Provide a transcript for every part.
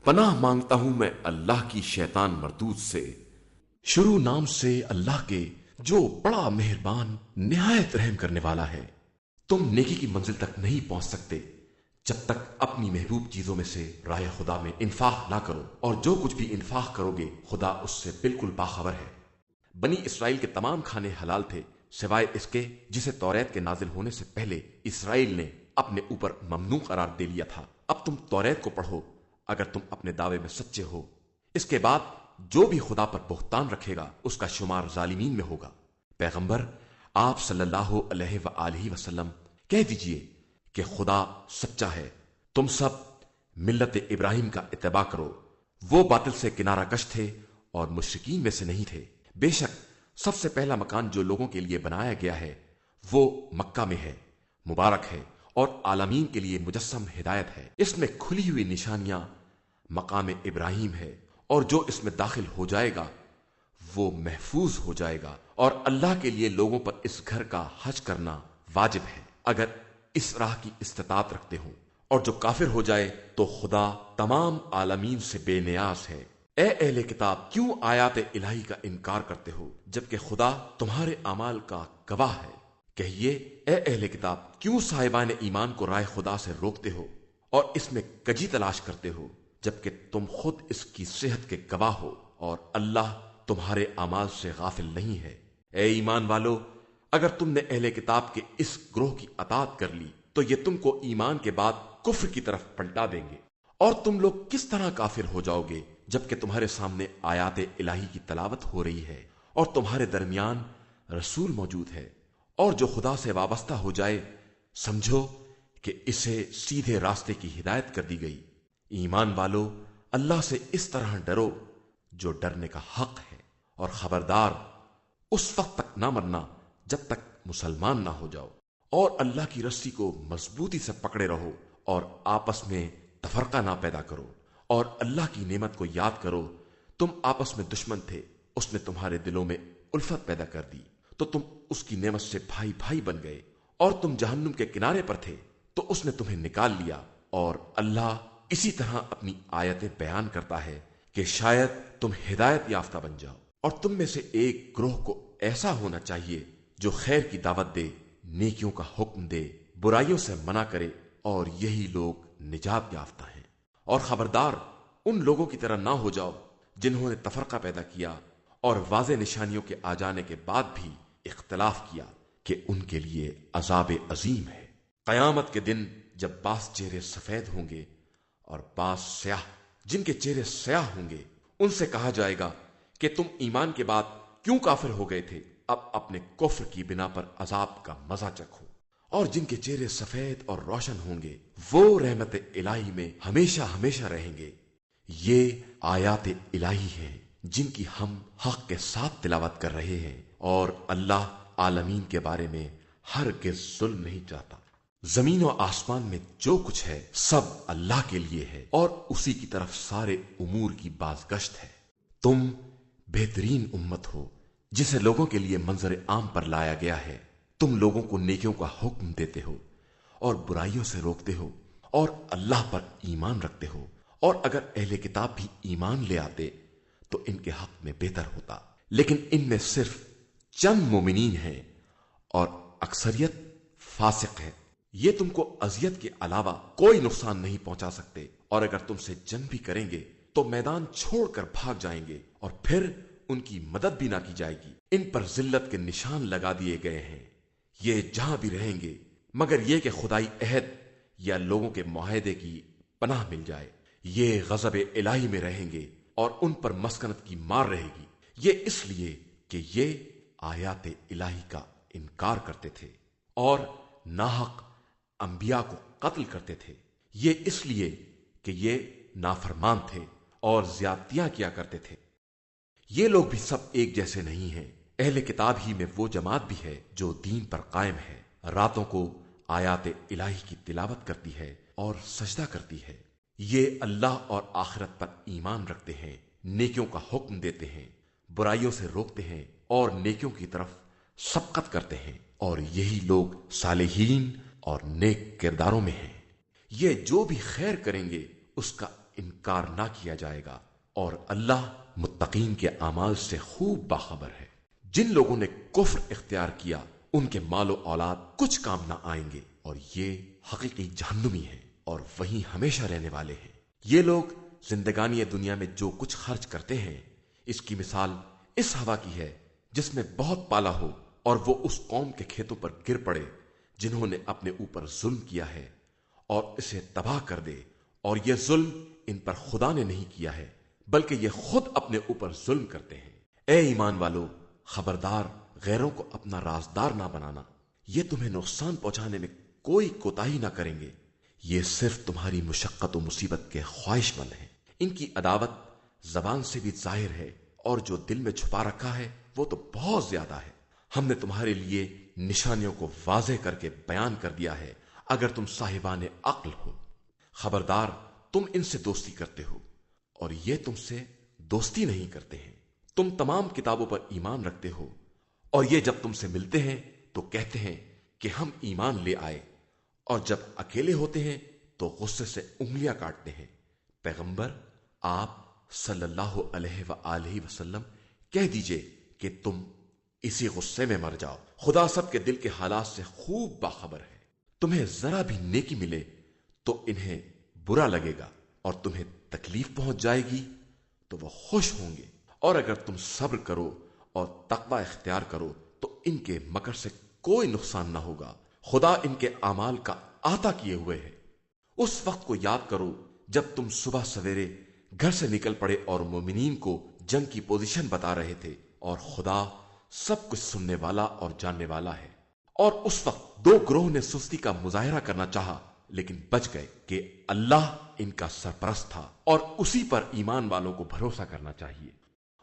پناہ مانگتا ہوں میں اللہ کی شیطان مردود سے۔ شروع نام سے اللہ کے جو بڑا مہربان نہایت رحم کرنے والا ہے۔ تم نیکی کی منزل تک نہیں پہنچ سکتے جب تک اپنی محبوب چیزوں میں سے راہ خدا میں انفاق نہ کرو، اور جو کچھ بھی انفاق کرو گے خدا اس سے بالکل باخبر ہے۔ بنی اسرائیل کے تمام کھانے حلال تھے سوائے اس کے جسے توریت کے نازل ہونے سے پہلے اسرائیل نے اپنے اوپر ممنوع قرار دے لیا تھا۔ اب تم توریت کو پڑھو اگر تم اپنے دعوے میں سچے ہو۔ اس کے بعد جو بھی خدا پر بہتان رکھے گا اس کا شمار ظالمین میں ہوگا۔ پیغمبر آپ صلی اللہ علیہ وآلہ وسلم کہہ دیجئے کہ خدا سچا ہے، تم سب ملت ابراہیم کا اتباع کرو، وہ باطل سے کنارہ کش تھے اور مشرکین میں سے نہیں تھے۔ بے شک سب سے پہلا مکان جو لوگوں کے لیے بنایا گیا ہے وہ مکہ میں ہے، مبارک ہے اور عالمین کے لیے مجسم ہدایت ہے۔ اس میں کھلی ہوئی نشانیاں مقام ابراہیم ہے، اور جو اس میں داخل ہو جائے گا وہ محفوظ ہو جائے گا، اور اللہ کے لیے لوگوں پر اس گھر کا حج کرنا واجب ہے اگر اس راہ کی استطاعت رکھتے ہوں، اور جو کافر ہو جائے تو خدا تمام عالمین سے بے نیاز ہے۔ اے اہل کتاب، کیوں آیات الہی کا انکار کرتے ہو جبکہ خدا تمہارے اعمال کا گواہ ہے؟ کہیے اے اہل کتاب، کیوں صاحبان ایمان کو رائے خدا سے روکتے ہو اور اس میں کجی تلاش کرتے ہو جبکہ تم خود اس کی صحت کے گواہ ہو، اور اللہ تمہارے اعمال سے غافل نہیں ہے۔ اے ایمان والو، اگر تم نے اہل کتاب کے اس گروہ کی اطاعت کر لی تو یہ تم کو ایمان کے بعد کفر کی طرف پلٹا دیں گے، اور تم لوگ کس طرح کافر ہو جاؤ گے جبکہ تمہارے سامنے آیات الہی کی تلاوت ہو رہی ہے اور تمہارے درمیان رسول موجود ہے، اور جو خدا سے وابستہ ہو جائے سمجھو کہ اسے سیدھے راستے کی ہدایت کر دی گئی۔ ایمان والو، اللہ سے اس طرح ڈرو جو ڈرنے کا حق ہے، اور خبردار اس وقت تک نہ مرنا جب تک مسلمان نہ ہو جاؤ، اور اللہ کی رسی کو مضبوطی سے پکڑے رہو اور آپس میں تفرقہ نہ پیدا کرو، اور اللہ کی نعمت کو یاد کرو۔ تم آپس میں دشمن تھے، اس نے تمہارے دلوں میں الفت پیدا کر دی تو تم اس کی نعمت سے بھائی بھائی بن گئے، اور تم جہنم کے کنارے پر تھے تو اس نے تمہیں نکال لیا۔ اور اللہ اسی طرح اپنی آیتیں بیان کرتا ہے کہ شاید تم ہدایت یافتہ بن جاؤ۔ اور تم میں سے ایک گروہ کو ایسا ہونا چاہیے جو خیر کی دعوت دے، نیکیوں کا حکم دے، برائیوں سے منع کرے، اور یہی لوگ نجات یافتہ ہیں۔ اور خبردار ان لوگوں کی طرح نہ ہو جاؤ جنہوں نے تفرقہ پیدا کیا اور واضح نشانیوں کے آ جانے کے بعد بھی اختلاف کیا، کہ ان کے لیے عذاب عظیم ہے۔ قیامت کے دن جب بعض چہرے سفید ہوں گے اور بعض سیاہ، جن کے چہرے سیاہ ہوں گے ان سے کہا جائے گا کہ تم ایمان کے بعد کیوں کافر ہو گئے تھے؟ اب اپنے کفر کی بنا پر عذاب کا مزہ چکھو۔ اور جن کے چہرے سفید اور روشن ہوں گے وہ رحمت الہی میں ہمیشہ ہمیشہ رہیں گے۔ یہ آیات الہی ہیں جن کی ہم حق کے ساتھ تلاوت کر رہے ہیں، اور اللہ عالمین کے بارے میں ہرگز ظلم نہیں چاہتا۔ زمین و آسمان میں جو کچھ ہے سب اللہ کے لیے ہے، اور اسی کی طرف سارے امور کی بازگشت ہے۔ تم بہترین امت ہو جسے لوگوں کے لیے منظر عام پر لایا گیا ہے۔ تم لوگوں کو نیکیوں کا حکم دیتے ہو اور برائیوں سے روکتے ہو، اور اللہ پر ایمان رکھتے ہو۔ اور اگر اہل کتاب بھی ایمان لے آتے تو ان کے حق میں بہتر ہوتا، لیکن ان میں صرف چند مومنین ہیں اور اکثریت فاسق ہے۔ یہ تم کو اذیت کے علاوہ کوئی نقصان نہیں پہنچا سکتے، اور اگر تم سے جنگ بھی کریں گے تو میدان چھوڑ کر بھاگ جائیں گے، اور پھر ان کی مدد بھی نہ کی جائے گی۔ ان پر ذلت کے نشان لگا دیے گئے ہیں، یہ جہاں بھی رہیں گے مگر یہ کہ خدائی عہد یا لوگوں کے معاہدے کی پناہ مل جائے۔ یہ غضب الہی میں رہیں گے اور ان پر مسکنت کی مار رہے گی، یہ اس لیے کہ یہ آیات الہی کا انکار کرتے تھے اور ناحق انبیاء کو قتل کرتے تھے، یہ اس لیے کہ یہ نافرمان تھے اور زیادتیاں کیا کرتے تھے۔ یہ لوگ بھی سب ایک جیسے نہیں ہیں۔ اہل کتاب ہی میں وہ جماعت بھی ہے جو دین پر قائم ہے، راتوں کو آیات الہی کی تلاوت کرتی ہے اور سجدہ کرتی ہے۔ یہ اللہ اور آخرت پر ایمان رکھتے ہیں، نیکیوں کا حکم دیتے ہیں، برائیوں سے روکتے ہیں اور نیکیوں کی طرف سبقت کرتے ہیں، اور یہی لوگ صالحین اور نیک کرداروں میں ہیں۔ یہ جو بھی خیر کریں گے اس کا انکار نہ کیا جائے گا، اور اللہ متقین کے اعمال سے خوب باخبر ہے۔ جن لوگوں نے کفر اختیار کیا ان کے مال و اولاد کچھ کام نہ آئیں گے، اور یہ حقیقی جہنمی ہیں اور وہیں ہمیشہ رہنے والے ہیں۔ یہ لوگ زندگانی دنیا میں جو کچھ خرچ کرتے ہیں، اس کی مثال اس ہوا کی ہے جس میں بہت پالا ہو اور وہ اس قوم کے کھیتوں پر گر پڑے جنہوں نے اپنے اوپر ظلم کیا ہے، اور اسے تباہ کر دے۔ اور یہ ظلم ان پر خدا نے نہیں کیا ہے، بلکہ یہ خود اپنے اوپر ظلم کرتے ہیں۔ اے ایمان والو، خبردار غیروں کو اپنا رازدار نہ بنانا، یہ تمہیں نقصان پہنچانے میں کوئی کوتاہی نہ کریں گے۔ یہ صرف تمہاری مشقت و مصیبت کے خواہش مند ہیں۔ ان کی عداوت زبان سے بھی ظاہر ہے، اور جو دل میں چھپا رکھا ہے وہ تو بہت زیادہ ہے۔ ہم نے تمہارے لیے نشانیوں کو واضح کر کے بیان کر دیا ہے، اگر تم صاحبان عقل ہو۔ خبردار تم ان سے دوستی کرتے ہو اور یہ تم سے دوستی نہیں کرتے ہیں۔ تم تمام کتابوں پر ایمان رکھتے ہو، اور یہ جب تم سے ملتے ہیں تو کہتے ہیں کہ ہم ایمان لے آئے، اور جب اکیلے ہوتے ہیں تو غصے سے انگلیاں کاٹتے ہیں۔ پیغمبر آپ صلی اللہ علیہ وآلہ وسلم کہہ دیجئے کہ تم اسی غصے میں مر جاؤ، خدا سب کے دل کے حالات سے خوب باخبر ہے۔ تمہیں ذرا بھی نیکی ملے تو انہیں برا لگے گا، اور تمہیں تکلیف پہنچ جائے گی تو وہ خوش ہوں گے، اور اگر تم صبر کرو اور تقوی اختیار کرو تو ان کے مکر سے کوئی نقصان نہ ہوگا۔ خدا ان کے اعمال کا احاطہ کیے ہوئے ہے۔ اس وقت کو یاد کرو جب تم صبح سویرے گھر سے نکل پڑے اور مومنین کو جنگ کی پوزیشن بتا رہے تھے، اور خدا سب کچھ سننے والا اور جاننے والا ہے۔ اور اس وقت دو گروہ نے سستی کا مظاہرہ کرنا چاہا لیکن بچ گئے کہ اللہ ان کا سرپرست تھا، اور اسی پر ایمان والوں کو بھروسہ کرنا چاہیے۔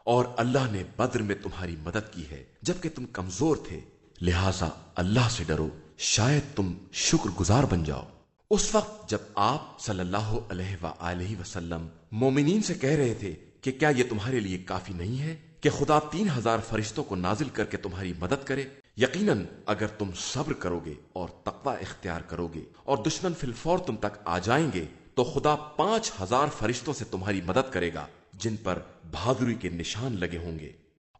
اور اللہ نے بدر میں تمہاری مدد کی ہے جبکہ تم کمزور تھے، لہذا اللہ سے ڈرو، شاید تم شکر گزار بن جاؤ۔ اس وقت جب آپ صلی اللہ علیہ وآلہ وسلم مومنین سے کہہ رہے تھے کہ کیا یہ تمہارے لیے کافی نہیں ہے کہ خدا 3000 فرشتوں کو نازل کر کے تمہاری مدد کرے؟ یقیناً اگر تم صبر کرو گے اور تقوی اختیار کرو گے اور دشمن فی الفور تم تک آ جائیں گے تو خدا 5000 فرشتوں سے تمہاری مدد کرے گا جن پر بہادری کے نشان لگے ہوں گے۔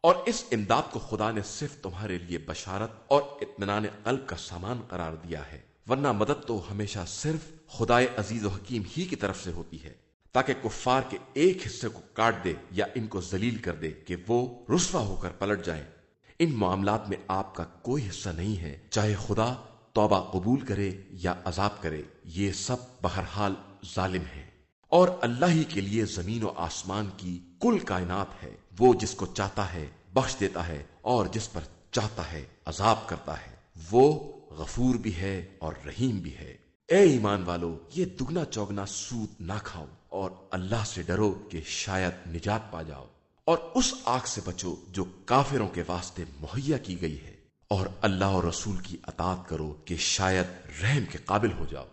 اور اس امداد کو خدا نے صرف تمہارے لیے بشارت اور اطمینان قلب کا سامان قرار دیا ہے، ورنہ مدد تو ہمیشہ صرف خدائے عزیز و حکیم ہی کی طرف سے ہوتی ہے، تاکہ کفار کے ایک حصے کو کاٹ دے یا ان کو ذلیل کر دے کہ وہ رسوا ہو کر پلٹ جائیں۔ ان معاملات میں آپ کا کوئی حصہ نہیں ہے، چاہے خدا توبہ قبول کرے یا عذاب کرے، یہ سب بہرحال ظالم ہے۔ اور اللہ ہی کے لیے زمین و آسمان کی کل کائنات ہے، وہ جس کو چاہتا ہے بخش دیتا ہے اور جس پر چاہتا ہے عذاب کرتا ہے، وہ غفور بھی ہے اور رحیم بھی ہے۔ اے ایمان والو، یہ دگنا چوگنا سود نہ کھاؤ اور اللہ سے ڈرو کہ شاید نجات پا جاؤ، اور اس آگ سے بچو جو کافروں کے واسطے مہیا کی گئی ہے، اور اللہ اور رسول کی اطاعت کرو کہ شاید رحم کے قابل ہو جاؤ،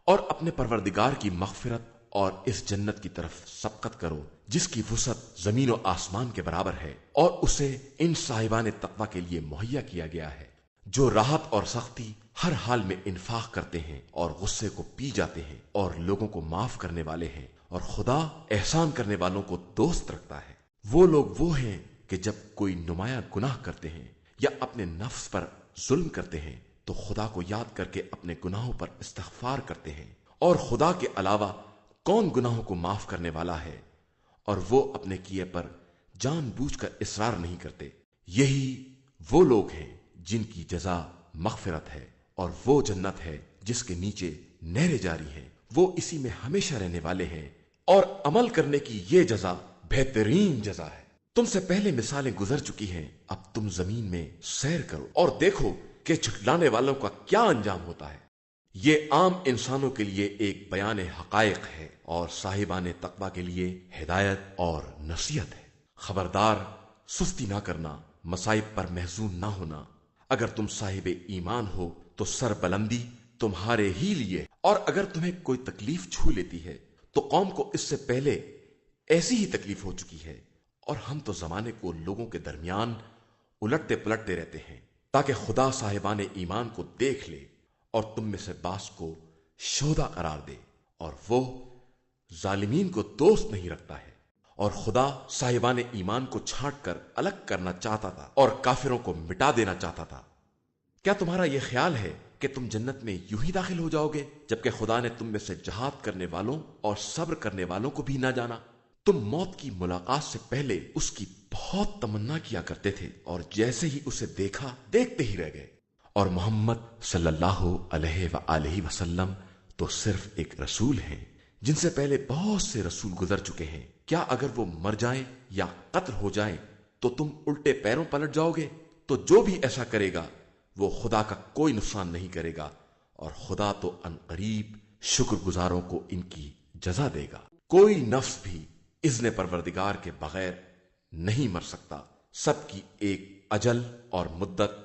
اور اپنے پروردگار کی مغفرت اور اس جنت کی طرف سبقت کرو جس کی وسعت زمین و آسمان کے برابر ہے، اور اسے ان صاحبان تقوی کے لیے مہیا کیا گیا ہے جو راحت اور سختی ہر حال میں انفاق کرتے ہیں اور غصے کو پی جاتے ہیں اور لوگوں کو معاف کرنے والے ہیں، اور خدا احسان کرنے والوں کو دوست رکھتا ہے۔ وہ لوگ وہ ہیں کہ جب کوئی نمایاں گناہ کرتے ہیں یا اپنے نفس پر ظلم کرتے ہیں تو خدا کو یاد کر کے اپنے گناہوں پر استغفار کرتے ہیں، اور خدا کے علاوہ کون گناہوں کو معاف کرنے والا ہے، اور وہ اپنے کیے پر جان بوجھ کر اصرار نہیں کرتے۔ یہی وہ لوگ ہیں جن کی جزا مغفرت ہے، اور وہ جنت ہے جس کے نیچے نہریں جاری ہیں، وہ اسی میں ہمیشہ رہنے والے ہیں، اور عمل کرنے کی یہ جزا بہترین جزا ہے۔ تم سے پہلے مثالیں گزر چکی ہیں، اب تم زمین میں سیر کرو اور دیکھو کہ جھٹلانے والوں کا کیا انجام ہوتا ہے۔ یہ عام انسانوں کے لیے ایک بیان حقائق ہے اور صاحبان تقوی کے لیے ہدایت اور نصیحت ہے۔ خبردار سستی نہ کرنا، مصائب پر محزون نہ ہونا۔ اگر تم صاحب ایمان ہو تو سر بلندی تمہارے ہی لیے، اور اگر تمہیں کوئی تکلیف چھو لیتی ہے تو قوم کو اس سے پہلے ایسی ہی تکلیف ہو چکی ہے، اور ہم تو زمانے کو لوگوں کے درمیان الٹتے پلٹتے رہتے ہیں تاکہ خدا صاحبان ایمان کو دیکھ لے اور تم میں سے بعض کو شہدا قرار دے، اور وہ ظالمین کو دوست نہیں رکھتا ہے، اور خدا صاحبان ایمان کو چھانٹ کر الگ کرنا چاہتا تھا اور کافروں کو مٹا دینا چاہتا تھا۔ کیا تمہارا یہ خیال ہے کہ تم جنت میں یوں ہی داخل ہو جاؤ گے جبکہ خدا نے تم میں سے جہاد کرنے والوں اور صبر کرنے والوں کو بھی نہ جانا؟ تم موت کی ملاقات سے پہلے اس کی بہت تمنا کیا کرتے تھے، اور جیسے ہی اسے دیکھا دیکھتے ہی رہ گئے۔ اور محمد صلی اللہ علیہ وآلہ وسلم تو صرف ایک رسول ہیں جن سے پہلے بہت سے رسول گزر چکے ہیں۔ کیا اگر وہ مر جائیں یا قتل ہو جائیں تو تم الٹے پیروں پلٹ جاؤ گے؟ تو جو بھی ایسا کرے گا وہ خدا کا کوئی نقصان نہیں کرے گا، اور خدا تو ان قریب شکر گزاروں کو ان کی جزا دے گا۔ کوئی نفس بھی اذن پروردگار کے بغیر نہیں مر سکتا، سب کی ایک اجل اور مدت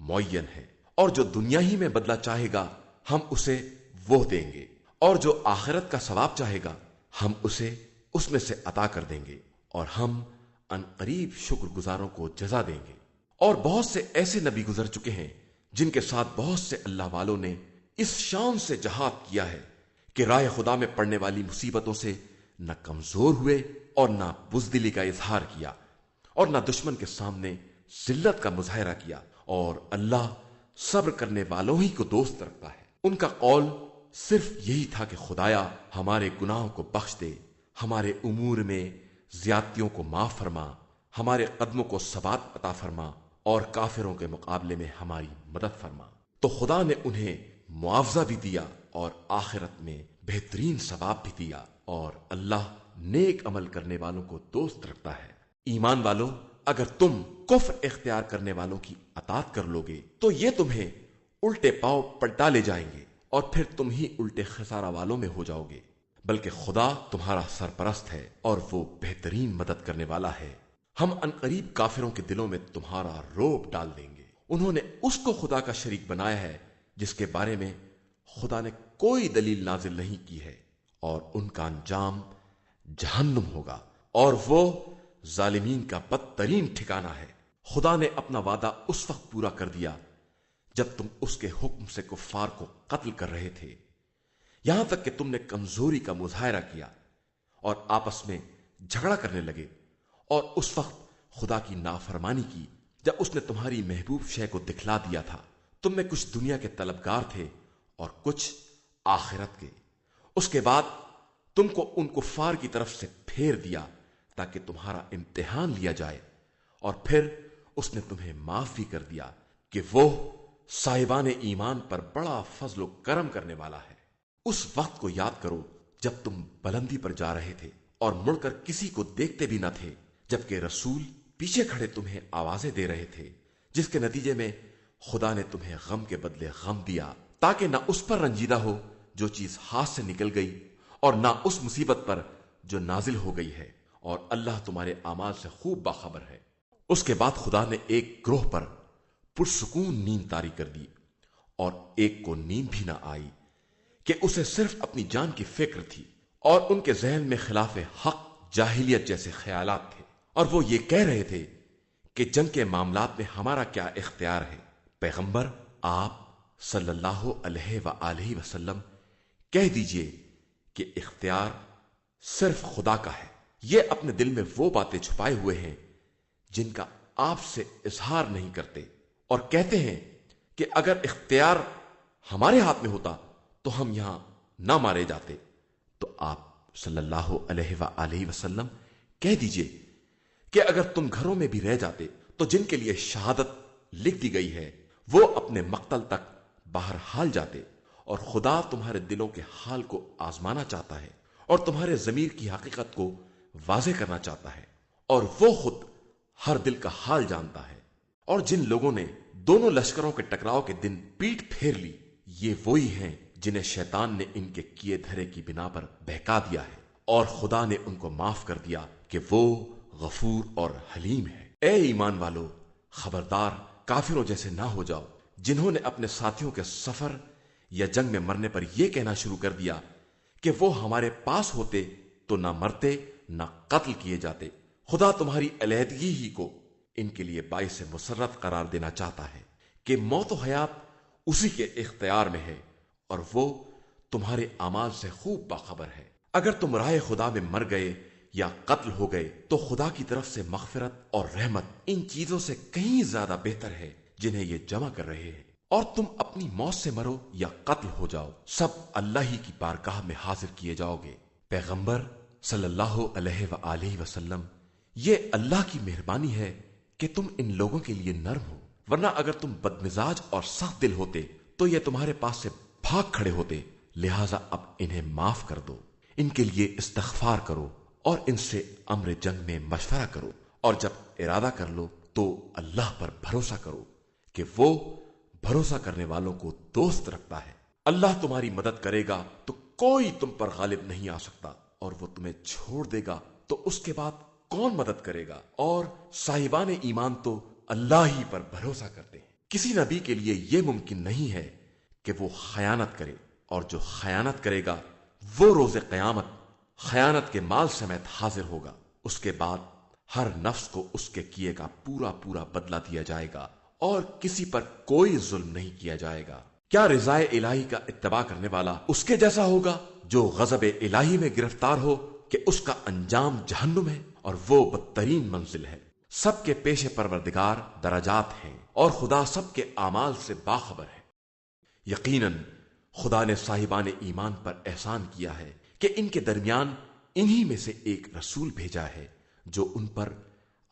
معین ہے، اور جو دنیا ہی میں بدلہ چاہے گا ہم اسے وہ دیں گے، اور جو آخرت کا ثواب چاہے گا ہم اسے اس میں سے عطا کر دیں گے، اور ہم ان قریب شکر گزاروں کو جزا دیں گے۔ اور بہت سے ایسے نبی گزر چکے ہیں جن کے ساتھ بہت سے اللہ والوں نے اس شان سے جہاد کیا ہے کہ راہ خدا میں پڑنے والی مصیبتوں سے نہ کمزور ہوئے اور نہ بزدلی کا اظہار کیا، اور نہ دشمن کے سامنے ذلت کا مظاہرہ کیا، اور اللہ صبر کرنے والوں ہی کو دوست رکھتا ہے۔ ان کا قول صرف یہی تھا کہ خدایا ہمارے گناہوں کو بخش دے، ہمارے امور میں زیادتیوں کو معاف فرما، ہمارے قدموں کو ثبات عطا فرما، اور کافروں کے مقابلے میں ہماری مدد فرما۔ تو خدا نے انہیں معاوضہ بھی دیا اور آخرت میں بہترین ثواب بھی دیا، اور اللہ نیک عمل کرنے والوں کو دوست رکھتا ہے۔ ایمان والو، اگر تم کفر اختیار کرنے والوں کی اطاعت کر لوگے تو یہ تمہیں الٹے پاؤں پلٹا لے جائیں گے، اور پھر تم ہی الٹے خسارہ والوں میں ہو جاؤ گے، بلکہ خدا تمہارا سرپرست ہے اور وہ بہترین مدد کرنے والا ہے۔ ہم انقریب کافروں کے دلوں میں تمہارا روب ڈال دیں گے۔ انہوں نے اس کو خدا کا شریک بنایا ہے جس کے بارے میں خدا نے کوئی دلیل نازل نہیں کی ہے، اور ان کا انجام جہنم ہوگا، اور وہ ظالمین کا بدترین ٹھکانہ ہے۔ خدا نے اپنا وعدہ اس وقت پورا کر دیا جب تم اس کے حکم سے کفار کو قتل کر رہے تھے، یہاں تک کہ تم نے کمزوری کا مظاہرہ کیا اور آپس میں جھگڑا کرنے لگے، اور اس وقت خدا کی نافرمانی کی جب اس نے تمہاری محبوب شے کو دکھلا دیا تھا۔ تم میں کچھ دنیا کے طلبگار تھے اور کچھ آخرت کے۔ اس کے بعد تم کو ان کفار کی طرف سے پھیر دیا تاکہ تمہارا امتحان لیا جائے، اور پھر اس نے تمہیں معاف بھی کر دیا کہ وہ صاحبان ایمان پر بڑا فضل و کرم کرنے والا ہے۔ اس وقت کو یاد کرو جب تم بلندی پر جا رہے تھے اور مڑ کر کسی کو دیکھتے بھی نہ تھے، جبکہ رسول پیچھے کھڑے تمہیں آوازیں دے رہے تھے، جس کے نتیجے میں خدا نے تمہیں غم کے بدلے غم دیا، تاکہ نہ اس پر رنجیدہ ہو جو چیز ہاتھ سے نکل گئی، اور نہ اس مصیبت پر جو نازل ہو گئی ہے، اور اللہ تمہارے اعمال سے خوب باخبر ہے۔ اس کے بعد خدا نے ایک گروہ پر پرسکون نیند طاری کر دی، اور ایک کو نیند بھی نہ آئی کہ اسے صرف اپنی جان کی فکر تھی، اور ان کے ذہن میں خلاف حق جاہلیت جیسے خیالات تھے، اور وہ یہ کہہ رہے تھے کہ جنگ کے معاملات میں ہمارا کیا اختیار ہے۔ پیغمبر آپ صلی اللہ علیہ وآلہ وسلم کہہ دیجئے کہ اختیار صرف خدا کا ہے۔ یہ اپنے دل میں وہ باتیں چھپائے ہوئے ہیں جن کا آپ سے اظہار نہیں کرتے، اور کہتے ہیں کہ اگر اختیار ہمارے ہاتھ میں ہوتا تو ہم یہاں نہ مارے جاتے۔ تو آپ صلی اللہ علیہ وآلہ وسلم کہہ دیجئے کہ اگر تم گھروں میں بھی رہ جاتے تو جن کے لیے شہادت لکھ دی گئی ہے وہ اپنے مقتل تک باہر حال جاتے، اور خدا تمہارے دلوں کے حال کو آزمانا چاہتا ہے اور تمہارے ضمیر کی حقیقت کو واضح کرنا چاہتا ہے، اور وہ خود ہر دل کا حال جانتا ہے۔ اور جن لوگوں نے دونوں لشکروں کے ٹکراؤ کے دن پیٹ پھیر لی، یہ وہی ہیں جنہیں شیطان نے ان کے کیے دھرے کی بنا پر بہکا دیا ہے، اور خدا نے ان کو معاف کر دیا کہ وہ غفور اور حلیم ہے۔ اے ایمان والو، خبردار کافروں جیسے نہ ہو جاؤ جنہوں نے اپنے ساتھیوں کے سفر یا جنگ میں مرنے پر یہ کہنا شروع کر دیا کہ وہ ہمارے پاس ہوتے تو نہ مرتے نہ قتل کیے جاتے۔ خدا تمہاری علیحدگی ہی کو ان کے لیے باعث مسرت قرار دینا چاہتا ہے کہ موت و حیات اسی کے اختیار میں ہے، اور وہ تمہارے اعمال سے خوب باخبر ہے۔ اگر تم راہ خدا میں مر گئے یا قتل ہو گئے تو خدا کی طرف سے مغفرت اور رحمت ان چیزوں سے کہیں زیادہ بہتر ہے جنہیں یہ جمع کر رہے ہیں۔ اور تم اپنی موت سے مرو یا قتل ہو جاؤ، سب اللہ ہی کی بارگاہ میں حاضر کیے جاؤ گے۔ پیغمبر صلی اللہ علیہ وآلہ وسلم، یہ اللہ کی مہربانی ہے کہ تم ان لوگوں کے لیے نرم ہو، ورنہ اگر تم بدمزاج اور سخت دل ہوتے تو یہ تمہارے پاس سے بھاگ کھڑے ہوتے۔ لہٰذا اب انہیں معاف کر دو، ان کے لیے استغفار کرو اور ان سے امر جنگ میں مشورہ کرو، اور جب ارادہ کر لو تو اللہ پر بھروسہ کرو کہ وہ بھروسہ کرنے والوں کو دوست رکھتا ہے۔ اللہ تمہاری مدد کرے گا تو کوئی تم پر غالب نہیں آ سکتا، اور وہ تمہیں چھوڑ دے گا تو اس کے بعد کون مدد کرے گا؟ اور صاحبان ایمان تو اللہ ہی پر بھروسہ کرتے ہیں۔ کسی نبی کے لیے یہ ممکن نہیں ہے کہ وہ خیانت کرے، اور جو خیانت کرے گا وہ روز قیامت خیانت کے مال سمیت حاضر ہوگا۔ اس کے بعد ہر نفس کو اس کے کیے کا پورا پورا بدلہ دیا جائے گا، اور کسی پر کوئی ظلم نہیں کیا جائے گا۔ کیا رضائے الہی کا اتباع کرنے والا اس کے جیسا ہوگا جو غضب الہی میں گرفتار ہو کہ اس کا انجام جہنم ہے، اور وہ بدترین منزل ہے۔ سب کے پیش پروردگار درجات ہیں، اور خدا سب کے اعمال سے باخبر ہے۔ یقیناً خدا نے صاحبان ایمان پر احسان کیا ہے کہ ان کے درمیان انہی میں سے ایک رسول بھیجا ہے جو ان پر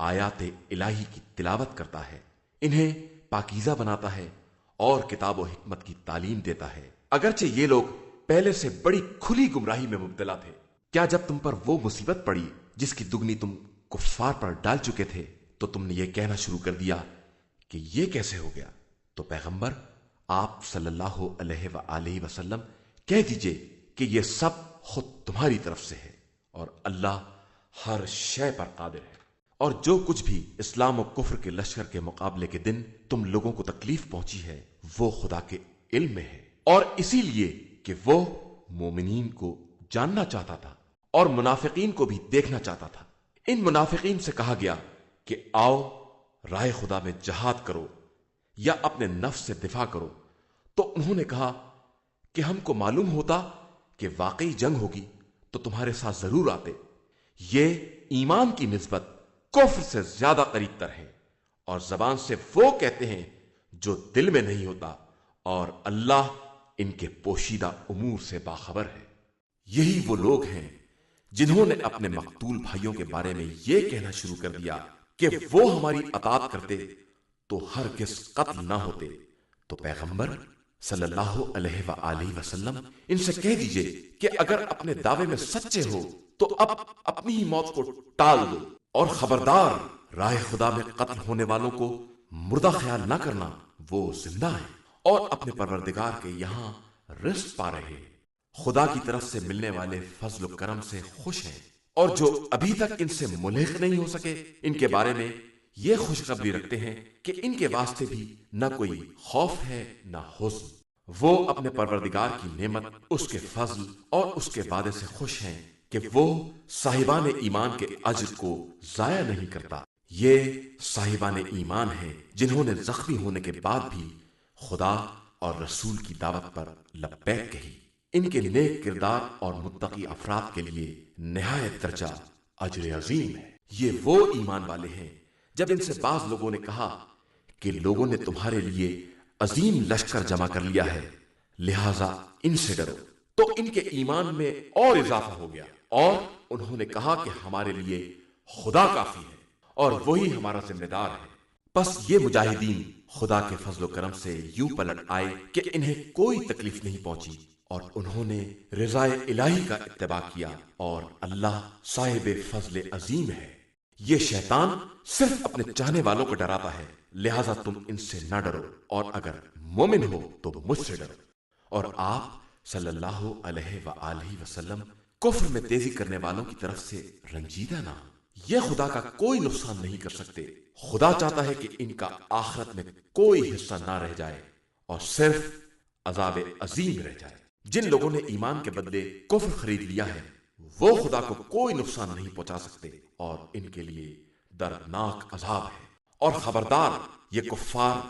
آیات الہی کی تلاوت کرتا ہے، انہیں پاکیزہ بناتا ہے اور کتاب و حکمت کی تعلیم دیتا ہے۔ اگرچہ یہ لوگ پہلے سے بڑی کھلی گمراہی میں مبتلا تھے، کیا جب تم پر وہ مصیبت پڑی جس کی دگنی تم کفار پر ڈال چکے تھے تو تم نے یہ کہنا شروع کر دیا کہ یہ کیسے ہو گیا؟ تو پیغمبر آپ صلی اللہ علیہ وآلہ وسلم کہہ دیجئے کہ یہ سب خود تمہاری طرف سے ہے، اور اللہ ہر شے پر قادر ہے۔ اور جو کچھ بھی اسلام و کفر کے لشکر کے مقابلے کے دن تم لوگوں کو تکلیف پہنچی ہے وہ خدا کے علم میں ہے، اور اسی لیے کہ وہ مومنین کو جاننا چاہتا تھا اور منافقین کو بھی دیکھنا چاہتا تھا۔ ان منافقین سے کہا گیا کہ آؤ راہ خدا میں جہاد کرو یا اپنے نفس سے دفاع کرو، تو انہوں نے کہا کہ ہم کو معلوم ہوتا کہ واقعی جنگ ہوگی تو تمہارے ساتھ ضرور آتے۔ یہ ایمان کی نسبت کفر سے زیادہ قریب تر ہے، اور زبان سے وہ کہتے ہیں جو دل میں نہیں ہوتا، اور اللہ ان کے پوشیدہ امور سے باخبر ہے۔ یہی وہ لوگ ہیں جنہوں نے اپنے مقتول بھائیوں کے بارے میں یہ کہنا شروع کر دیا کہ وہ ہماری اطاعت کرتے تو ہرگز قتل نہ ہوتے۔ تو پیغمبر صلی اللہ علیہ وآلہ وسلم ان سے کہہ دیجئے کہ اگر اپنے دعوے میں سچے ہو تو اب اپنی ہی موت کو ٹال دو، اور خبردار راہ خدا میں قتل ہونے والوں کو مردہ خیال نہ کرنا، وہ زندہ ہیں اور اپنے پروردگار کے یہاں رزق پا رہے ہیں۔ خدا کی طرف سے ملنے والے فضل و کرم سے خوش ہیں، اور جو ابھی تک ان سے ملحق نہیں ہو سکے ان کے بارے میں یہ خوشخبری رکھتے ہیں کہ ان کے واسطے بھی نہ کوئی خوف ہے نہ حزن۔ وہ اپنے پروردگار کی نعمت، اس کے فضل اور اس کے وعدے سے خوش ہیں کہ وہ صاحبان ایمان کے اجر کو ضائع نہیں کرتا۔ یہ صاحبان ایمان ہیں جنہوں نے زخمی ہونے کے بعد بھی خدا اور رسول کی دعوت پر لبیک کہی۔ ان کے نیک کردار اور متقی افراد کے لیے نہایت درجہ اجر عظیم ہے۔ یہ وہ ایمان والے ہیں جب ان سے بعض لوگوں نے کہا کہ لوگوں نے تمہارے لیے عظیم لشکر جمع کر لیا ہے، لہذا ان سے ڈرو، تو ان کے ایمان میں اور اضافہ ہو گیا، اور انہوں نے کہا کہ ہمارے لیے خدا کافی ہے اور وہی ہمارا ذمہ دار ہے۔ پس یہ مجاہدین خدا کے فضل و کرم سے یوں پلٹ آئے کہ انہیں کوئی تکلیف نہیں پہنچی، اور انہوں نے رضائے الہی کا اتباع کیا، اور اللہ صاحب فضل عظیم ہے۔ یہ شیطان صرف اپنے چاہنے والوں کو ڈراتا ہے، لہذا تم ان سے نہ ڈرو، اور اگر مومن ہو تو مجھ سے ڈرو۔ اور آپ صلی اللہ علیہ وآلہ وسلم کفر میں تیزی کرنے والوں کی طرف سے رنجیدہ نہ ہو، یہ خدا کا کوئی نقصان نہیں کر سکتے۔ خدا چاہتا ہے کہ ان کا آخرت میں کوئی حصہ نہ رہ جائے اور صرف عذاب عظیم رہ جائے۔ جن لوگوں نے ایمان کے بدلے کفر خرید لیا ہے وہ خدا کو کوئی نقصان نہیں پہنچا سکتے، اور ان کے لیے دردناک عذاب ہے۔ اور خبردار یہ کفار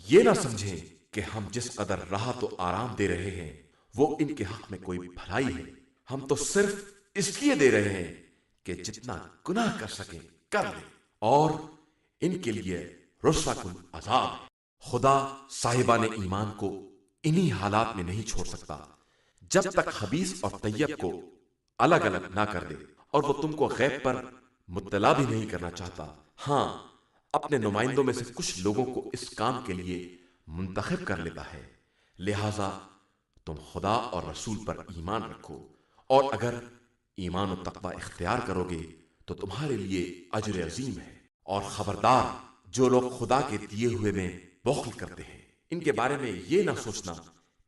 یہ نہ سمجھیں کہ ہم جس قدر راحت و آرام دے رہے ہیں وہ ان کے حق میں کوئی بھلائی ہے، ہم تو صرف اس لیے دے رہے ہیں کہ جتنا گناہ کر سکیں کر لیں، اور ان کے لیے رسوا کن عذاب ہے۔ خدا صاحبان ایمان کو انہی حالات میں نہیں چھوڑ سکتا جب تک خبیث اور طیب کو الگ الگ نہ کر دے، اور وہ تم کو غیب پر مطلع بھی نہیں کرنا چاہتا۔ ہاں، اپنے نمائندوں میں سے کچھ لوگوں کو اس کام کے لیے منتخب کر لیتا ہے، لہذا تم خدا اور رسول پر ایمان رکھو، اور اگر ایمان و تقوی اختیار کرو گے تو تمہارے لیے اجر عظیم ہے۔ اور خبردار، جو لوگ خدا کے دیے ہوئے میں بخل کرتے ہیں، ان کے بارے میں یہ نہ سوچنا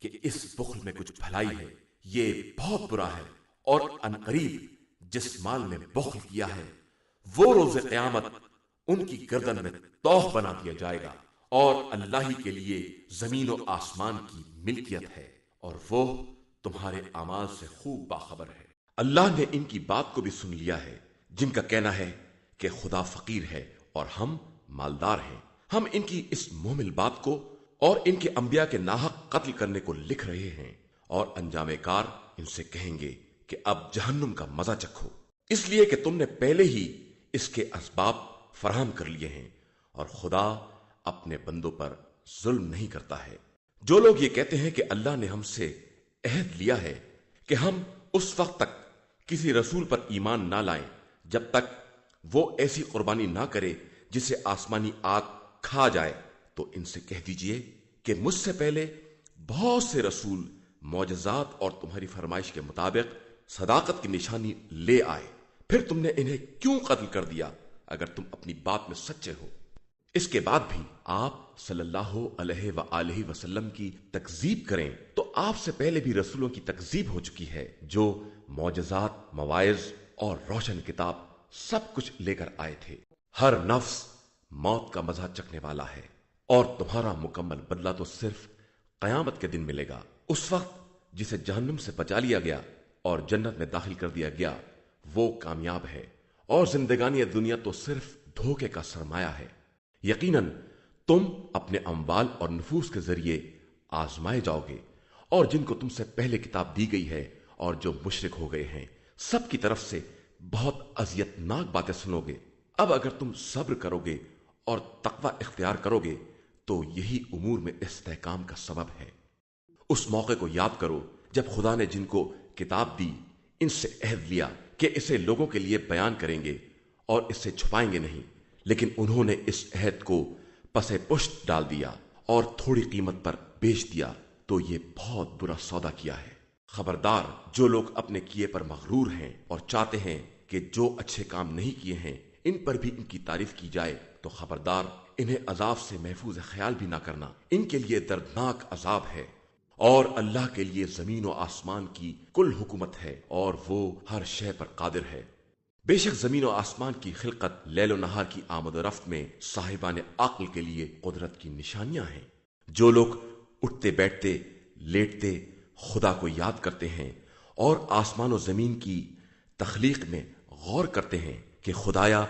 کہ اس بخل میں کچھ بھلائی ہے، یہ بہت برا ہے۔ اور عنقریب جس مال میں بخل کیا ہے، وہ روز قیامت ان کی گردن میں طوق بنا دیا جائے گا، اور اللہ ہی کے لیے زمین و آسمان کی ملکیت ہے، اور وہ تمہارے اعمال سے خوب باخبر ہے۔ اللہ نے ان کی بات کو بھی سن لیا ہے جن کا کہنا ہے کہ خدا فقیر ہے اور ہم مالدار ہیں۔ ہم ان کی اس محمل بات کو اور ان کے انبیاء کے ناحق قتل کرنے کو لکھ رہے ہیں، اور انجام کار ان سے کہیں گے کہ اب جہنم کا مزہ چکھو، اس لیے کہ تم نے پہلے ہی اس کے اسباب فراہم کر لیے ہیں، اور خدا اپنے بندوں پر ظلم نہیں کرتا ہے۔ جو لوگ یہ کہتے ہیں کہ اللہ نے ہم سے عہد لیا ہے کہ ہم اس وقت تک کسی رسول پر ایمان نہ لائیں جب تک وہ ایسی قربانی نہ کرے جسے آسمانی آگ کھا جائے، تو ان سے کہہ دیجئے کہ مجھ سے پہلے بہت سے رسول معجزات اور تمہاری فرمائش کے مطابق صداقت کی نشانی لے آئے، پھر تم نے انہیں کیوں قتل کر دیا اگر تم اپنی بات میں سچے ہو؟ اس کے بعد بھی آپ صلی اللہ علیہ وآلہ وسلم کی تکذیب کریں تو آپ سے پہلے بھی رسولوں کی تکذیب ہو چکی ہے، جو معجزات، مواعظ اور روشن کتاب سب کچھ لے کر آئے تھے۔ ہر نفس موت کا مزہ چکھنے والا ہے، اور تمہارا مکمل بدلہ تو صرف قیامت کے دن ملے گا۔ اس وقت جسے جہنم سے بچا لیا گیا اور جنت میں داخل کر دیا گیا وہ کامیاب ہے، اور زندگانی دنیا تو صرف دھوکے کا سرمایہ ہے۔ یقیناً تم اپنے اموال اور نفوس کے ذریعے آزمائے جاؤ گے، اور جن کو تم سے پہلے کتاب دی گئی ہے اور جو مشرک ہو گئے ہیں سب کی طرف سے بہت اذیت ناک باتیں سنو گے۔ اب اگر تم صبر کرو گے اور تقوی اختیار کرو گے تو یہی امور میں استحکام کا سبب ہے۔ اس موقع کو یاد کرو جب خدا نے جن کو کتاب دی ان سے عہد لیا کہ اسے لوگوں کے لیے بیان کریں گے اور اس سے چھپائیں گے نہیں، لیکن انہوں نے اس عہد کو پس پشت ڈال دیا اور تھوڑی قیمت پر بیچ دیا، تو یہ بہت برا سودا کیا ہے۔ خبردار، جو لوگ اپنے کیے پر مغرور ہیں اور چاہتے ہیں کہ جو اچھے کام نہیں کیے ہیں ان پر بھی ان کی تعریف کی جائے، تو خبردار، انہیں عذاب سے محفوظ خیال بھی نہ کرنا، ان کے لیے دردناک عذاب ہے۔ اور اللہ کے لیے زمین و آسمان کی کل حکومت ہے، اور وہ ہر شے پر قادر ہے۔ بے شک زمین و آسمان کی خلقت، لیل و نہار کی آمد و رفت میں صاحبان عقل کے لیے قدرت کی نشانیاں ہیں۔ جو لوگ اٹھتے بیٹھتے لیٹتے خدا کو یاد کرتے ہیں اور آسمان و زمین کی تخلیق میں غور کرتے ہیں کہ خدایا،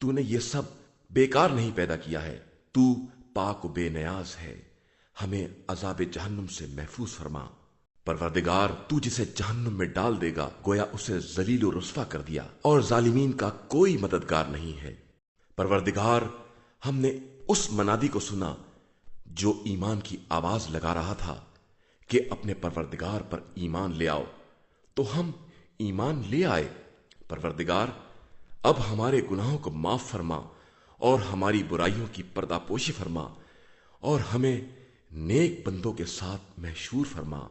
تو نے یہ سب بیکار نہیں پیدا کیا ہے، تو پاک و بے نیاز ہے، ہمیں عذاب جہنم سے محفوظ فرما۔ پروردگار، تو جسے جہنم میں ڈال دے گا گویا اسے ذلیل و رسوا کر دیا، اور ظالمین کا کوئی مددگار نہیں ہے۔ پروردگار، ہم نے اس منادی کو سنا جو ایمان کی آواز لگا رہا تھا کہ اپنے پروردگار پر ایمان لے آؤ، تو ہم ایمان لے آئے۔ پروردگار، اب ہمارے گناہوں کو معاف فرما اور ہماری برائیوں کی پردہ پوشی فرما، اور ہمیں نیک بندوں کے ساتھ محشور فرما۔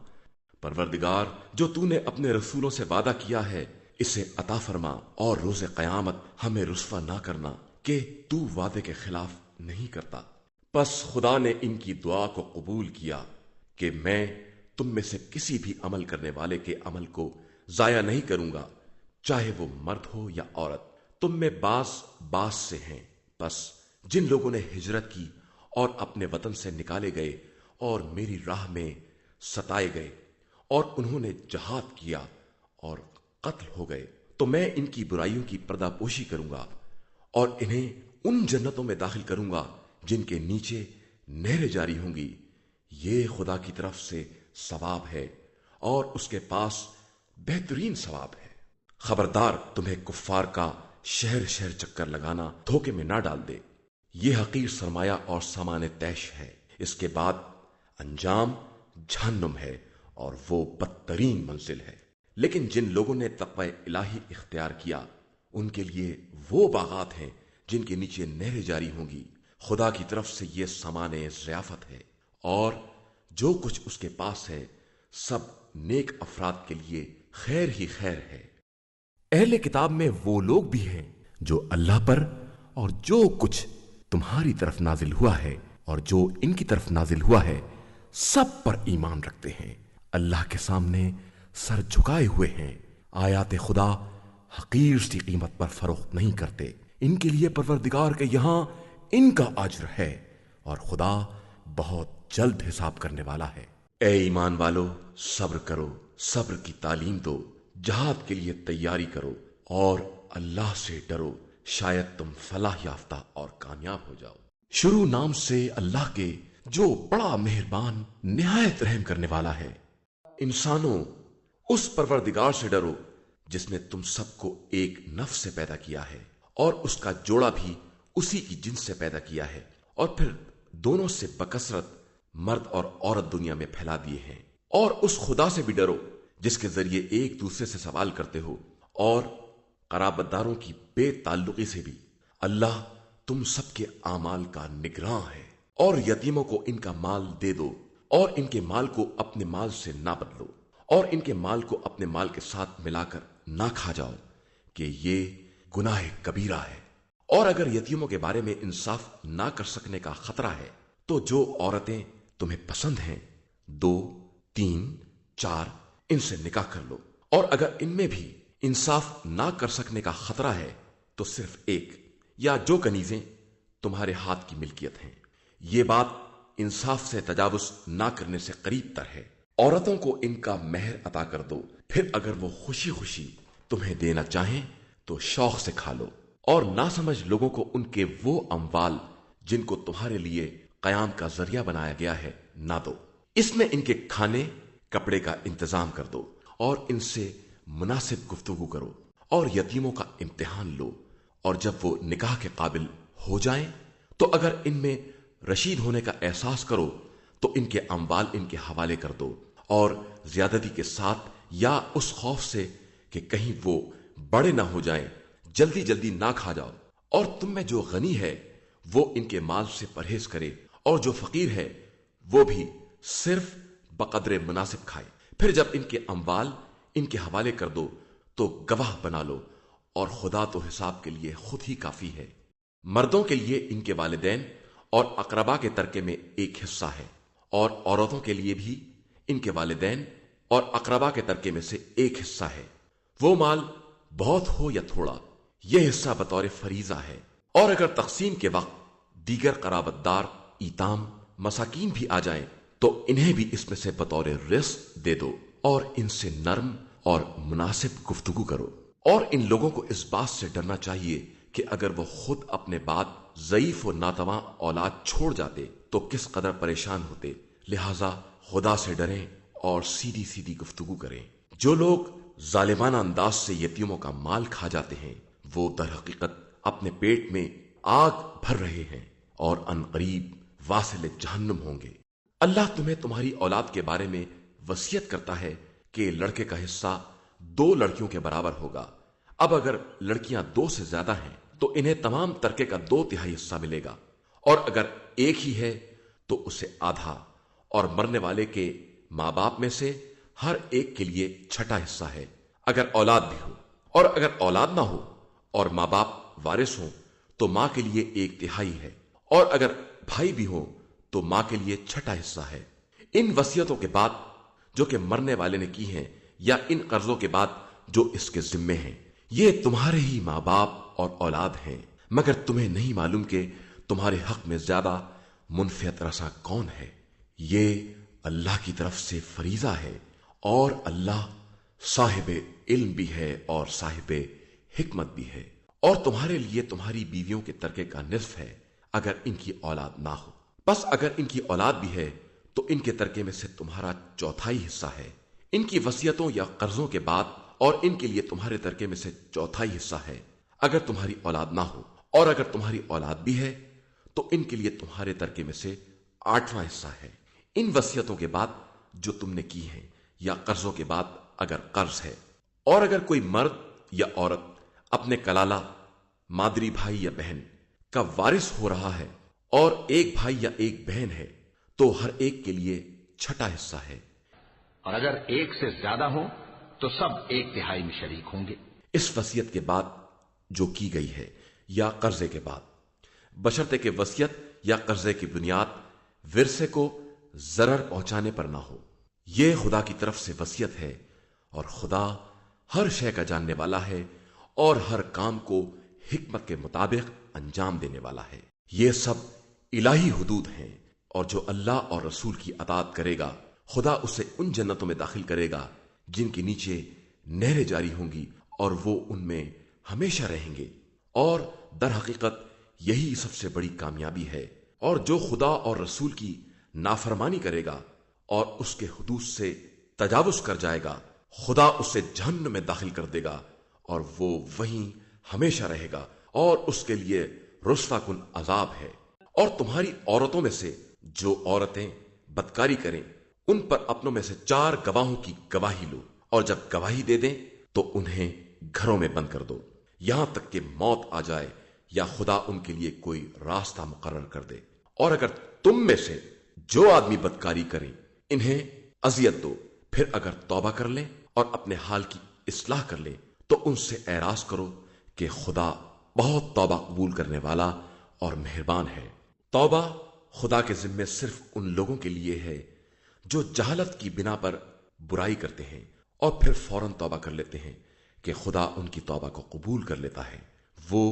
پروردگار، جو تو نے اپنے رسولوں سے وعدہ کیا ہے اسے عطا فرما، اور روز قیامت ہمیں رسوا نہ کرنا کہ تو وعدے کے خلاف نہیں کرتا۔ پس خدا نے ان کی دعا کو قبول کیا کہ میں تم میں سے کسی بھی عمل کرنے والے کے عمل کو ضائع نہیں کروں گا، چاہے وہ مرد ہو یا عورت۔ تم میں بعض سے ہیں، پس جن لوگوں نے ہجرت کی اور اپنے وطن سے نکالے گئے اور میری راہ میں ستائے گئے اور انہوں نے جہاد کیا اور قتل ہو گئے، تو میں ان کی برائیوں کی پردہ پوشی کروں گا اور انہیں ان جنتوں میں داخل کروں گا جن کے نیچے نہریں جاری ہوں گی۔ یہ خدا کی طرف سے ثواب ہے اور اس کے پاس بہترین ثواب ہے۔ خبردار تمہیں کفار کا شہر شہر چکر لگانا دھوکے میں نہ ڈال دے۔ یہ حقیر سرمایہ اور سامان طیش ہے، اس کے بعد انجام جہنم ہے اور وہ بدترین منزل ہے۔ لیکن جن لوگوں نے تقوی الہی اختیار کیا ان کے لیے وہ باغات ہیں جن کے نیچے نہریں جاری ہوں گی۔ خدا کی طرف سے یہ سامان ضیافت ہے اور جو کچھ اس کے پاس ہے سب نیک افراد کے لیے خیر ہی خیر ہے۔ اہل کتاب میں وہ لوگ بھی ہیں جو اللہ پر اور جو کچھ تمہاری طرف نازل ہوا ہے اور جو ان کی طرف نازل ہوا ہے سب پر ایمان رکھتے ہیں، اللہ کے سامنے سر جھکائے ہوئے ہیں، آیات خدا حقیر سی قیمت پر فروخت نہیں کرتے۔ ان کے لیے پروردگار کے یہاں ان کا اجر ہے اور خدا بہت جلد حساب کرنے والا ہے۔ اے ایمان والو، صبر کرو، صبر کی تعلیم دو، جہاد کے لیے تیاری کرو اور اللہ سے ڈرو، شاید تم فلاح یافتہ اور کامیاب ہو جاؤ۔ شروع نام سے اللہ کے جو بڑا مہربان نہایت رحم کرنے والا ہے۔ انسانوں، اس پروردگار سے ڈرو جس نے تم سب کو ایک نفس سے پیدا کیا ہے اور اس کا جوڑا بھی اسی کی جنس سے پیدا کیا ہے، اور پھر دونوں سے بکثرت مرد اور عورت دنیا میں پھیلا دیے ہیں۔ اور اس خدا سے بھی ڈرو جس کے ذریعے ایک دوسرے سے سوال کرتے ہو، اور قرابت داروں کی بے تعلقی سے بھی۔ اللہ تم سب کے اعمال کا نگراں ہے۔ اور یتیموں کو ان کا مال دے دو اور ان کے مال کو اپنے مال سے نہ بدلو، اور ان کے مال کو اپنے مال کے ساتھ ملا کر نہ کھا جاؤ کہ یہ گناہ کبیرہ ہے۔ اور اگر یتیموں کے بارے میں انصاف نہ کر سکنے کا خطرہ ہے تو جو عورتیں تمہیں پسند ہیں 2، 3، 4 ان سے نکاح کر لو، اور اگر ان میں بھی انصاف نہ کر سکنے کا خطرہ ہے تو صرف ایک یا جو کنیزیں تمہارے ہاتھ کی ملکیت ہیں۔ یہ بات انصاف سے تجاوز نہ کرنے سے قریب تر ہے۔ عورتوں کو ان کا مہر عطا کر دو، پھر اگر وہ خوشی خوشی تمہیں دینا چاہیں تو شوق سے کھا لو، اور نہ سمجھ لوگوں کو ان کے وہ اموال جن کو تمہارے لیے قیام کا ذریعہ بنایا گیا ہے نہ دو۔ اس میں ان کے کھانے کپڑے کا انتظام کر دو اور ان سے مناسب گفتگو کرو، اور یتیموں کا امتحان لو، اور جب وہ نکاح کے قابل ہو جائیں تو اگر ان میں رشید ہونے کا احساس کرو تو ان کے اموال ان کے حوالے کر دو، اور زیادتی کے ساتھ یا اس خوف سے کہ کہیں وہ بڑے نہ ہو جائیں جلدی جلدی نہ کھا جاؤ۔ اور تم میں جو غنی ہے وہ ان کے مال سے پرہیز کرے، اور جو فقیر ہے وہ بھی صرف بقدر مناسب کھائے۔ پھر جب ان کے اموال ان کے حوالے کر دو تو گواہ بنا لو، اور خدا تو حساب کے لیے خود ہی کافی ہے۔ مردوں کے لیے ان کے والدین اور اقربا کے ترکے میں ایک حصہ ہے، اور عورتوں کے لیے بھی ان کے والدین اور اقربا کے ترکے میں سے ایک حصہ ہے، وہ مال بہت ہو یا تھوڑا، یہ حصہ بطور فریضہ ہے۔ اور اگر تقسیم کے وقت دیگر قرابت دار، ایتام، مساکین بھی آ جائیں تو انہیں بھی اس میں سے بطور رزق دے دو، اور ان سے نرم اور مناسب گفتگو کرو۔ اور ان لوگوں کو اس بات سے ڈرنا چاہیے کہ اگر وہ خود اپنے بعد ضعیف و ناتواں اولاد چھوڑ جاتے تو کس قدر پریشان ہوتے، لہذا خدا سے ڈریں اور سیدھی سیدھی گفتگو کریں۔ جو لوگ ظالمانہ انداز سے یتیموں کا مال کھا جاتے ہیں وہ در حقیقت اپنے پیٹ میں آگ بھر رہے ہیں اور ان قریب واصل جہنم ہوں گے۔ اللہ تمہیں تمہاری اولاد کے بارے میں وصیت کرتا ہے کہ لڑکے کا حصہ 2 لڑکیوں کے برابر ہوگا۔ اب اگر لڑکیاں 2 سے زیادہ ہیں تو انہیں تمام ترکے کا 2/3 حصہ ملے گا، اور اگر ایک ہی ہے تو اسے آدھا، اور مرنے والے کے ماں باپ میں سے ہر ایک کے لیے 6واں حصہ ہے اگر اولاد بھی ہو، اور اگر اولاد نہ ہو اور ماں باپ وارث ہوں تو ماں کے لیے 1/3 ہے، اور اگر بھائی بھی ہو تو ماں کے لیے 6واں حصہ ہے۔ ان وصیتوں کے بعد جو کہ مرنے والے نے کی ہیں، یا ان قرضوں کے بعد جو اس کے ذمے ہیں، یہ تمہارے ہی ماں باپ اور اولاد ہیں، مگر تمہیں نہیں معلوم کہ تمہارے حق میں زیادہ منفعت رساں کون ہے۔ یہ اللہ کی طرف سے فریضہ ہے، اور اللہ صاحب علم بھی ہے اور صاحب حکمت بھی ہے۔ اور تمہارے لیے تمہاری بیویوں کے ترکے کا نصف ہے اگر ان کی اولاد نہ ہو، بس اگر ان کی اولاد بھی ہے تو ان کے ترکے میں سے تمہارا 1/4 حصہ ہے۔ ان کی وصیتوں یا قرضوں کے بعد اور ان کے لیے تمہارے ترکے میں سے چوتھائی حصہ ہے اگر تمہاری اولاد نہ ہو، اور اگر تمہاری اولاد بھی ہے تو ان کے لیے تمہارے ترکے میں سے آٹھواں حصہ ہے، ان وصیتوں کے بعد جو تم نے کی ہیں، یا قرضوں کے بعد اگر قرض ہے۔ اور اگر کوئی مرد یا عورت اپنے کلالہ، مادری بھائی یا بہن کا وارث ہو رہا ہے اور ایک بھائی یا ایک بہن ہے تو ہر ایک کے لیے چھٹا حصہ ہے، اور اگر ایک سے زیادہ ہو تو سب ایک تہائی میں شریک ہوں گے۔ اس وصیت کے بعد جو کی گئی ہے یا قرضے کے بعد، بشرطے کہ وصیت یا قرضے کی بنیاد ورثے کو ضرر پہنچانے پر نہ ہو۔ یہ خدا کی طرف سے وصیت ہے، اور خدا ہر شے کا جاننے والا ہے اور ہر کام کو حکمت کے مطابق انجام دینے والا ہے۔ یہ سب الہی حدود ہیں، اور جو اللہ اور رسول کی اطاعت کرے گا خدا اسے ان جنتوں میں داخل کرے گا جن کے نیچے نہریں جاری ہوں گی، اور وہ ان میں ہمیشہ رہیں گے، اور در حقیقت یہی سب سے بڑی کامیابی ہے۔ اور جو خدا اور رسول کی نافرمانی کرے گا اور اس کے حدود سے تجاوز کر جائے گا، خدا اسے جہنم میں داخل کر دے گا، اور وہ وہیں ہمیشہ رہے گا، اور اس کے لیے رسوا کن عذاب ہے۔ اور تمہاری عورتوں میں سے جو عورتیں بدکاری کریں ان پر اپنوں میں سے 4 گواہوں کی گواہی لو، اور جب گواہی دے دیں تو انہیں گھروں میں بند کر دو یہاں تک کہ موت آ جائے یا خدا ان کے لیے کوئی راستہ مقرر کر دے۔ اور اگر تم میں سے جو آدمی بدکاری کریں انہیں اذیت دو، پھر اگر توبہ کر لیں اور اپنے حال کی اصلاح کر لیں تو ان سے اعراض کرو کہ خدا بہت توبہ قبول کرنے والا اور مہربان ہے۔ توبہ خدا کے ذمے صرف ان لوگوں کے لیے ہے جو جہالت کی بنا پر برائی کرتے ہیں اور پھر فوراً توبہ کر لیتے ہیں کہ خدا ان کی توبہ کو قبول کر لیتا ہے۔ وہ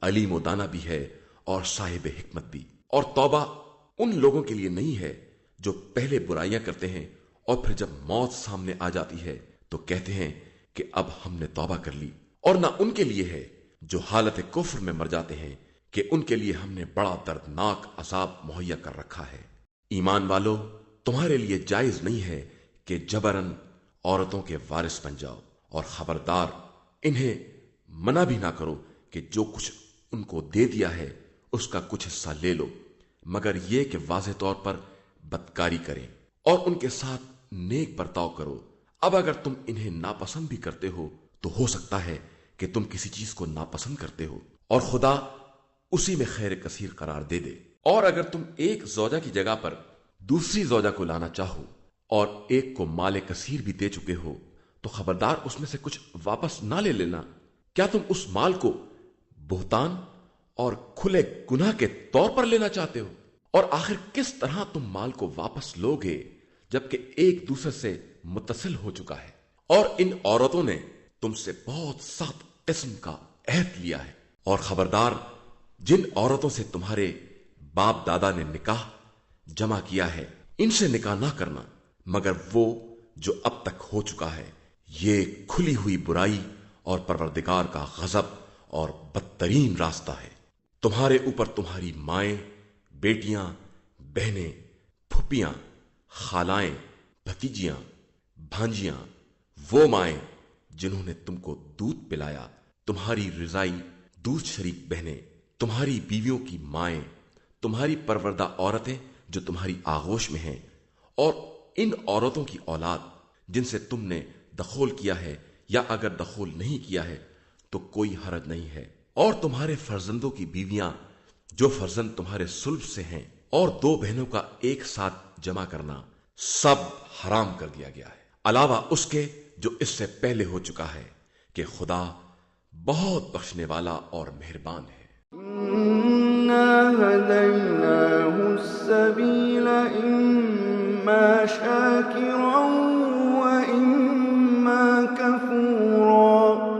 علیم و دانا بھی ہے اور صاحب حکمت بھی۔ اور توبہ ان لوگوں کے لیے نہیں ہے جو پہلے برائیاں کرتے ہیں اور پھر جب موت سامنے آ جاتی ہے تو کہتے ہیں کہ اب ہم نے توبہ کر لی، اور نہ ان کے لیے ہے جو حالت کفر میں مر جاتے ہیں کہ ان کے لیے ہم نے بڑا دردناک عذاب مہیا کر رکھا ہے۔ ایمان والو، تمہارے لیے جائز نہیں ہے کہ جبراً عورتوں کے وارث بن جاؤ، اور خبردار انہیں منع بھی نہ کرو کہ جو کچھ ان کو دے دیا ہے اس کا کچھ حصہ لے لو، مگر یہ کہ واضح طور پر بدکاری کریں اور ان کے ساتھ نیک برتاؤ کرو۔ اب اگر تم انہیں ناپسند بھی کرتے ہو تو ہو سکتا ہے کہ تم کسی چیز کو ناپسند کرتے ہو اور خدا اسی میں خیر کثیر قرار دے دے۔ اور اگر تم ایک زوجہ کی جگہ پر دوسری زوجہ کو لانا چاہو اور ایک کو مال کثیر بھی دے چکے ہو تو خبردار اس میں سے کچھ واپس نہ لے لینا۔ کیا تم اس مال کو بہتان اور کھلے گناہ کے طور پر لینا چاہتے ہو؟ اور آخر کس طرح تم مال کو واپس لوگے جبکہ ایک دوسرے سے متصل ہو چکا ہے؟ اور ان عورتوں نے تم سے بہت سخت قسم کا عہد لیا ہے۔ اور خبردار، جن عورتوں سے تمہارے باپ دادا نے نکاح جمع کیا ہے ان سے نکاح نہ کرنا مگر وہ جو اب تک ہو چکا ہے۔ یہ کھلی ہوئی برائی اور پروردگار کا غضب اور بدترین راستہ ہے۔ تمہارے اوپر تمہاری مائیں، بیٹیاں، بہنیں، پھپھیاں، خالائیں، بھتیجیاں، بھانجیاں، وہ مائیں جنہوں نے تم کو دودھ پلایا، تمہاری رضائی دودھ شریک بہنیں، تمہاری بیویوں کی مائیں، تمہاری پروردہ عورتیں جو تمہاری آغوش میں ہیں، اور ان عورتوں کی اولاد جن سے تم نے دخول کیا ہے، یا اگر دخول نہیں کیا ہے تو کوئی حرج نہیں ہے، اور تمہارے فرزندوں کی بیویاں جو فرزند تمہارے صلب سے ہیں، اور 2 بہنوں کا ایک ساتھ جمع کرنا سب حرام کر دیا گیا ہے، علاوہ اس کے جو اس سے پہلے ہو چکا ہے کہ خدا بہت بخشنے والا اور مہربان ہے۔ إِنَّا هَدَيْنَاهُ السَّبِيلَ إِمَّا شَاكِرًا